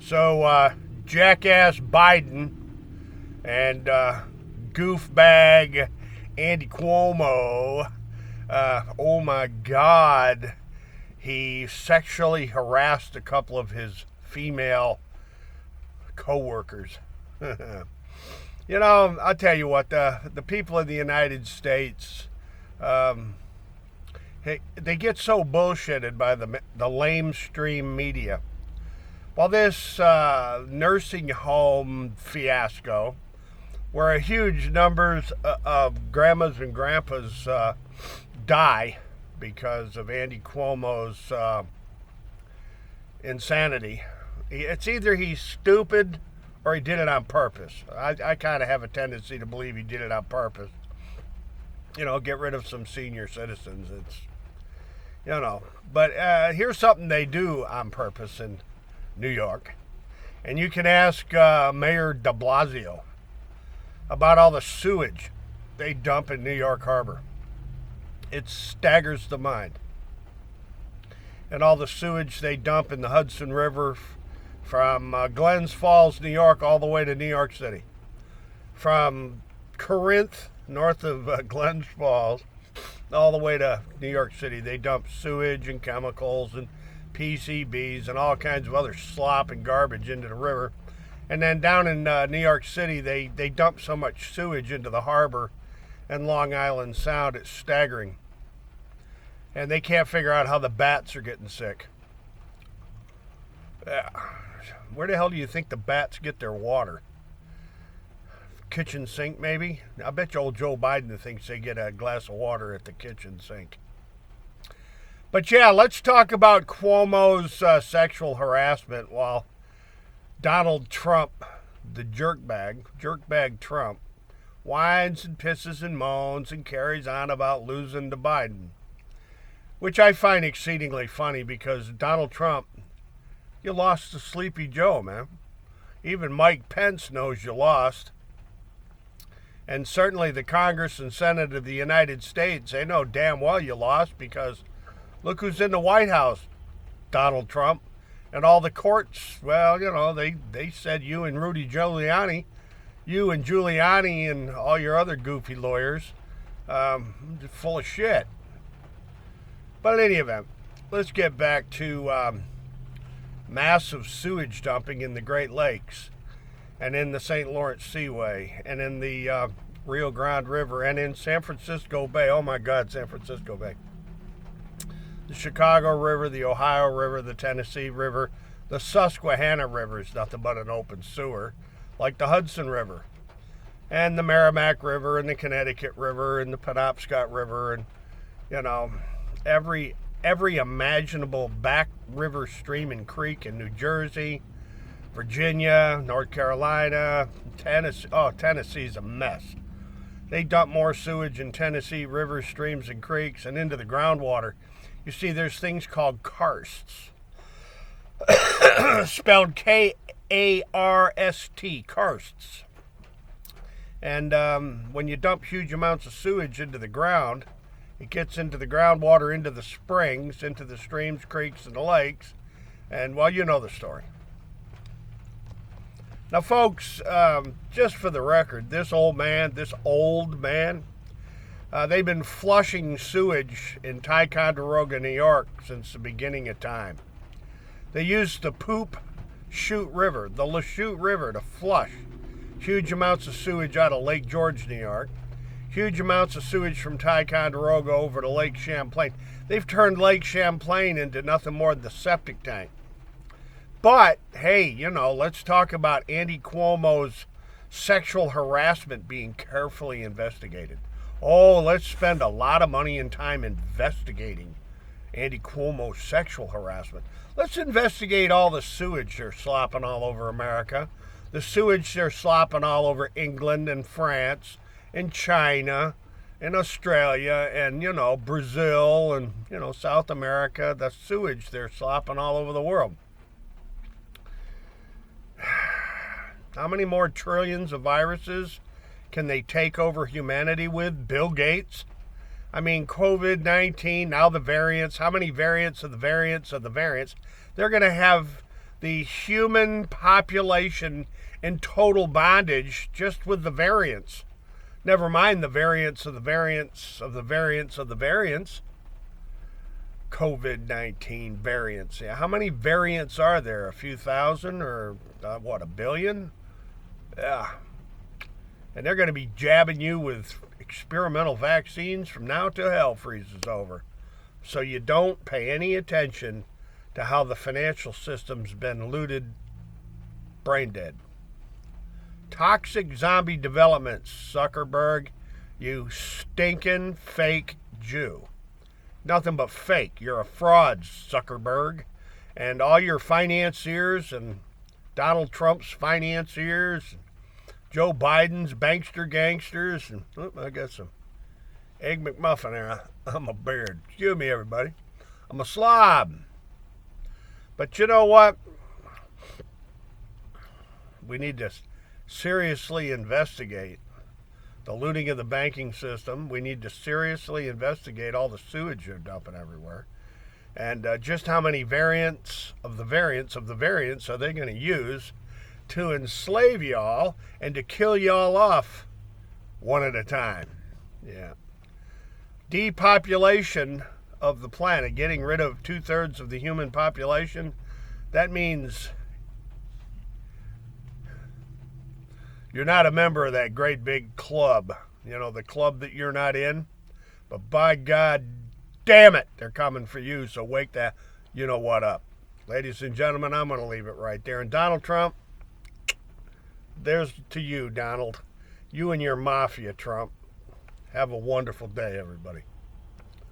So, jackass Biden and goofbag Andy Cuomo, oh my God, he sexually harassed a couple of his female co-workers. You know, I'll tell you what, the people of the United States, they get so bullshitted by the lamestream media. Well, this nursing home fiasco, where huge numbers of grandmas and grandpas die because of Andy Cuomo's insanity. It's either he's stupid or he did it on purpose. I kind of have a tendency to believe he did it on purpose. You know, get rid of some senior citizens. It's, you know. But here's something they do on purpose in New York. And you can ask Mayor DeBlazio about all the sewage they dump in New York Harbor. It staggers the mind. And all the sewage they dump in the Hudson River from Glens Falls, New York, all the way to New York City. From Corinth, north of Glens Falls, all the way to New York City. They dump sewage and chemicals and PCBs and all kinds of other slop and garbage into the river. And then down in New York City, they dump so much sewage into the harbor and Long Island Sound, it's staggering. And they can't figure out how the bats are getting sick. Where the hell do you think the bats get their water? Kitchen sink, maybe? I bet you old Joe Biden thinks they get a glass of water at the kitchen sink. But yeah, let's talk about Cuomo's sexual harassment while Donald Trump, the jerkbag Trump, whines and pisses and moans and carries on about losing to Biden. Which I find exceedingly funny because Donald Trump, you lost to Sleepy Joe, man. Even Mike Pence knows you lost. And certainly the Congress and Senate of the United States, they know damn well you lost because look who's in the White House, Donald Trump. And all the courts, well, you know, they said you and Rudy Giuliani, you and Giuliani and all your other goofy lawyers, full of shit. But in any event, let's get back to massive sewage dumping in the Great Lakes and in the St. Lawrence Seaway and in the Rio Grande River and in San Francisco Bay. Oh my God, San Francisco Bay. The Chicago River, the Ohio River, the Tennessee River, the Susquehanna River is nothing but an open sewer, like the Hudson River, and the Merrimack River, and the Connecticut River, and the Penobscot River, and, you know, every imaginable back river, stream, and creek in New Jersey, Virginia, North Carolina, Tennessee. Oh, Tennessee's a mess. They dump more sewage in Tennessee rivers, streams, and creeks and into the groundwater. You see, there's things called karsts, spelled K-A-R-S-T, karsts. And when you dump huge amounts of sewage into the ground, it gets into the groundwater, into the springs, into the streams, creeks, and the lakes. And, well, you know the story. Now, folks, just for the record, this old man, they've been flushing sewage in Ticonderoga, New York since the beginning of time. They used the Lachute River, to flush huge amounts of sewage out of Lake George, New York. Huge amounts of sewage from Ticonderoga over to Lake Champlain. They've turned Lake Champlain into nothing more than the septic tank. But, hey, you know, let's talk about Andy Cuomo's sexual harassment being carefully investigated. Oh, let's spend a lot of money and time investigating Andy Cuomo's sexual harassment. Let's investigate all the sewage they're slopping all over America. The sewage they're slopping all over England and France and China and Australia and, you know, Brazil and, you know, South America. The sewage they're slopping all over the world. How many more trillions of viruses can they take over humanity with? Bill Gates? I mean, COVID-19, now the variants. How many variants of the variants of the variants? They're going to have the human population in total bondage just with the variants. Never mind the variants of the variants of the variants of the variants. COVID-19 variants. Yeah, how many variants are there? A few thousand or what, a billion? Yeah. And they're going to be jabbing you with experimental vaccines from now till hell freezes over. So you don't pay any attention to how the financial system's been looted, brain dead. Toxic zombie developments, Zuckerberg, you stinking fake Jew. Nothing but fake. You're a fraud, Zuckerberg. And all your financiers and Donald Trump's financiers, Joe Biden's bankster gangsters, and I got some Egg McMuffin there. I'm a beard. Excuse me, everybody. I'm a slob. But you know what? We need to seriously investigate the looting of the banking system. We need to seriously investigate all the sewage you're dumping everywhere. And just how many variants of the variants of the variants are they going to use to enslave y'all and to kill y'all off one at a time? Yeah. Depopulation of the planet, getting rid of 2/3 of the human population, that means you're not a member of that great big club, you know, the club that you're not in. But by God damn it, they're coming for you, so wake that you know what up. Ladies and gentlemen, I'm going to leave it right there. And Donald Trump, there's to you, Donald. You and your mafia, Trump. Have a wonderful day, everybody.